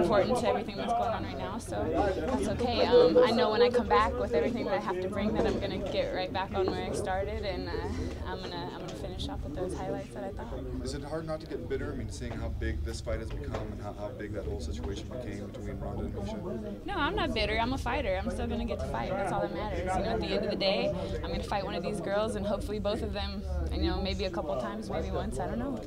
important to everything that's going on right now, so that's okay. I know when I come back with everything that I have to bring that I'm going to get right back on where I started, and I'm gonna finish off with those highlights that I thought. Is it hard not to get bitter? I mean, seeing how big this fight has become and how big that whole situation became between Ronda and Misha? No, I'm not bitter. I'm a fighter. I'm still going to get to fight. That's all that matters. You know, at the end of the day, I'm going to fight one of these girls, and hopefully both of them, you know, maybe a couple times, maybe once, I don't know.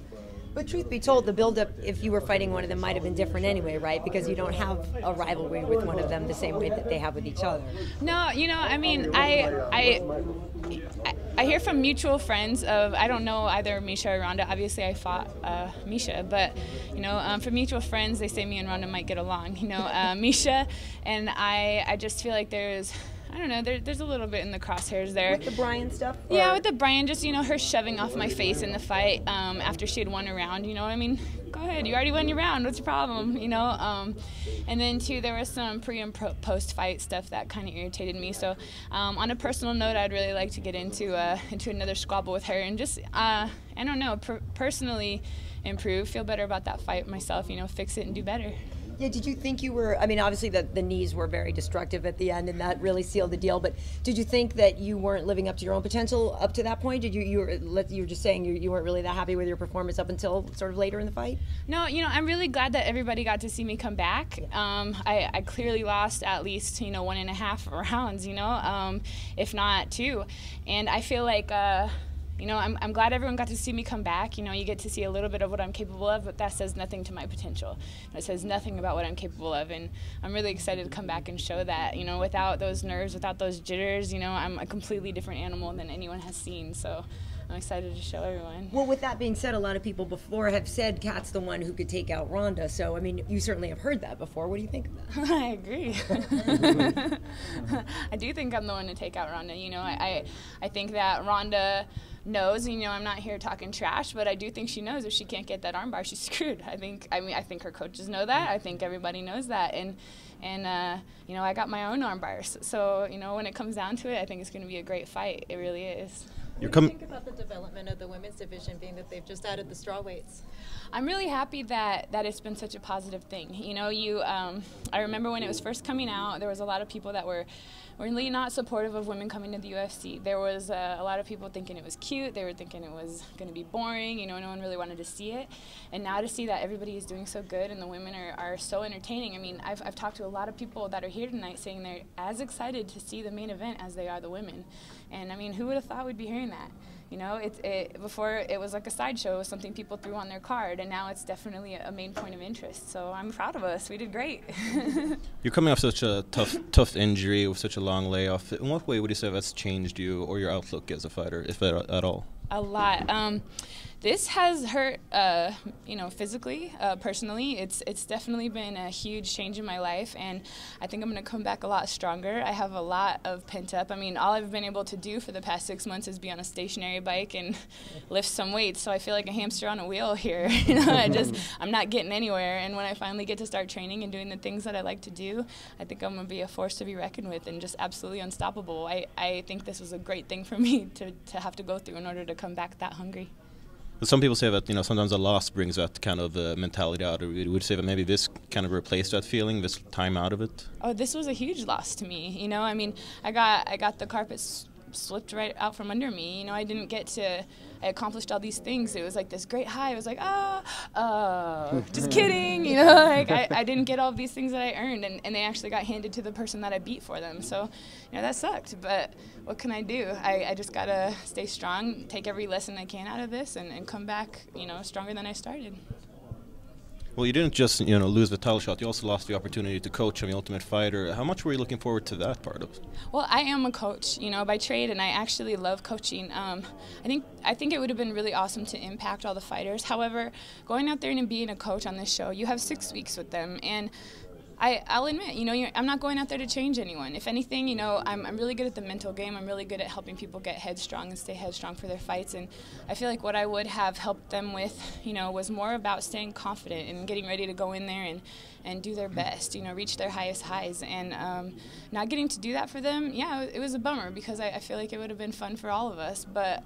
But truth be told, the build-up, if you were fighting one of them, might have been different anyway, right? Because you don't have a rivalry with one of them the same way that they have with each other. No, you know, I mean, I hear from mutual friends of, I don't know either Misha or Ronda. Obviously, I fought Misha, but, you know, from mutual friends, they say me and Ronda might get along. You know, Misha and I just feel like there's, I don't know, there's a little bit in the crosshairs there. With the Brian stuff? Or? Yeah, with the Brian, just, you know, her shoving off my face in the fight after she had won a round, you know, I mean, go ahead, you already won your round, what's your problem, you know? And then, too, there was some pre- and post-fight stuff that kind of irritated me. So on a personal note, I'd really like to get into another squabble with her and just, I don't know, personally improve, feel better about that fight myself, you know, fix it and do better. Yeah, did you think you were, I mean, obviously the knees were very destructive at the end, and that really sealed the deal, but did you think that you weren't living up to your own potential up to that point? Did you were just saying you weren't really that happy with your performance up until sort of later in the fight? No, you know, I'm really glad that everybody got to see me come back. Yeah. I clearly lost at least, you know, 1.5 rounds, you know, if not 2. And I feel like, you know, I'm glad everyone got to see me come back. You know, you get to see a little bit of what I'm capable of, but that says nothing to my potential. It says nothing about what I'm capable of, and I'm really excited to come back and show that. You know, without those nerves, without those jitters, you know, I'm a completely different animal than anyone has seen, so I'm excited to show everyone. Well, with that being said, a lot of people before have said Kat's the one who could take out Ronda, so, I mean, you certainly have heard that before. What do you think of that? I agree. I do think I'm the one to take out Ronda. You know, I think that Ronda knows, you know, I'm not here talking trash, but I do think she knows if she can't get that armbar, she's screwed. I think her coaches know that. I think everybody knows that, and you know, I got my own armbars. So, you know, when it comes down to it, I think it's going to be a great fight. It really is. What do you think about the development of the women's division, being that they've just added the straw weights? I'm really happy that it's been such a positive thing. You know, I remember when it was first coming out, there was a lot of people that were really not supportive of women coming to the UFC. There was a lot of people thinking it was cute. They were thinking it was going to be boring. You know, no one really wanted to see it. And now to see that everybody is doing so good and the women are so entertaining. I mean, I've talked to a lot of people that are here tonight saying they're as excited to see the main event as they are the women. And I mean, who would have thought we'd be hearing that? You know, before it was like a sideshow, it was something people threw on their card, and now it's definitely a main point of interest. So I'm proud of us. We did great. You're coming off such a tough injury with such a long layoff. In what way would you say that's changed you or your outlook as a fighter, if at all? A lot. This has hurt, you know, physically, personally. It's definitely been a huge change in my life, and I think I'm going to come back a lot stronger. I have a lot of pent up. I mean, all I've been able to do for the past 6 months is be on a stationary bike and lift some weights. So I feel like a hamster on a wheel here. You know, I'm not getting anywhere. And when I finally get to start training and doing the things that I like to do, I think I'm going to be a force to be reckoned with and just absolutely unstoppable. I think this was a great thing for me to have to go through in order to come back that hungry. But some people say that, you know, sometimes a loss brings that kind of mentality out. Or would you say that maybe this kind of replaced that feeling, this time out of it? Oh, this was a huge loss to me. You know, I mean, I got the carpet slipped right out from under me. You know, I didn't get to. I accomplished all these things. It was like this great high. I was like, just kidding. You know, like I didn't get all of these things that I earned, and they actually got handed to the person that I beat for them. So, you know, that sucked. But what can I do? I just gotta stay strong, take every lesson I can out of this, and come back, you know, stronger than I started. Well, you didn't just, you know, lose the title shot. You also lost the opportunity to coach on The Ultimate Fighter. How much were you looking forward to that part of it? Well, I am a coach, you know, by trade, and I actually love coaching. I think it would have been really awesome to impact all the fighters. However, going out there and being a coach on this show, you have 6 weeks with them, and I'll admit, you know, I'm not going out there to change anyone. If anything, you know, I'm really good at the mental game. I'm really good at helping people get headstrong and stay headstrong for their fights. And I feel like what I would have helped them with, you know, was more about staying confident and getting ready to go in there and do their best, you know, reach their highest highs. And not getting to do that for them, yeah, it was a bummer because I feel like it would have been fun for all of us. But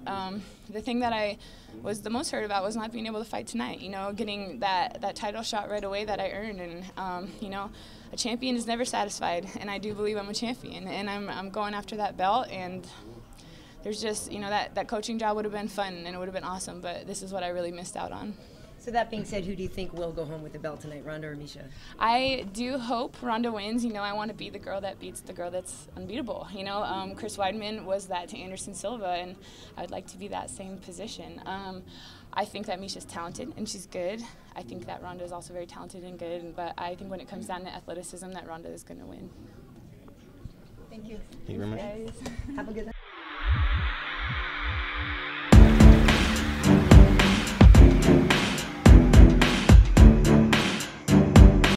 the thing that I was the most hurt about was not being able to fight tonight. You know, getting that title shot right away that I earned, and you know, a champion is never satisfied, and I do believe I'm a champion, and I'm going after that belt. And there's just, you know, that coaching job would have been fun and it would have been awesome, but this is what I really missed out on. So that being said, who do you think will go home with the belt tonight, Ronda or Misha? I do hope Ronda wins. You know, I want to be the girl that beats the girl that's unbeatable. You know, Chris Weidman was that to Anderson Silva, and I would like to be that same position. I think that Misha's talented and she's good. I think that Ronda is also very talented and good, but I think when it comes down to athleticism, that Ronda is going to win. Thank you. Thank you very much. Have a good night.